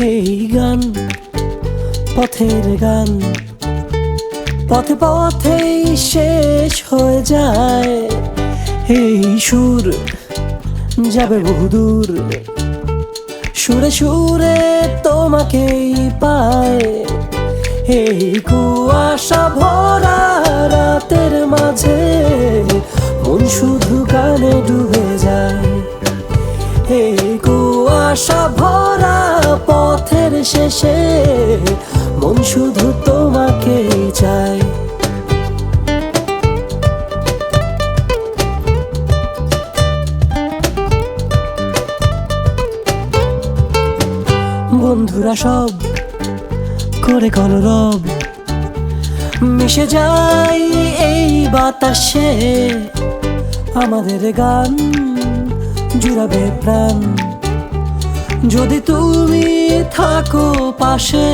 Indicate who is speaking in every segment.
Speaker 1: এই গান পথের গান, পথে পথেই শেষ হয়ে যায়। এই সুর যাবে বহুদূর, সুরে সুরে তোমাকেই পায়। এই কুয়াশা ভরা রাতের মাঝে মন শুধু গানে ডুবে যায়। এই কুয়াশা ভরা পথের শেষে মন শুধু তোমাকেই চায়। বন্ধুরা সব করে কলরব, মিশে যাই এই বাতাসে। আমাদের গান জুড়াবে প্রাণ, যদি তুমি থাকো পাশে।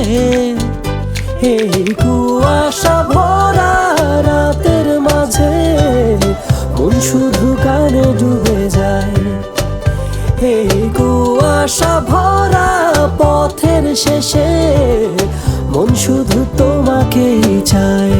Speaker 1: এই কুয়াশা ভরা রাতের মাঝে মন শুধু গানে ডুবে যায়। এই কুয়াশা ভরা পথের শেষে মন শুধু তোমাকেই চায়।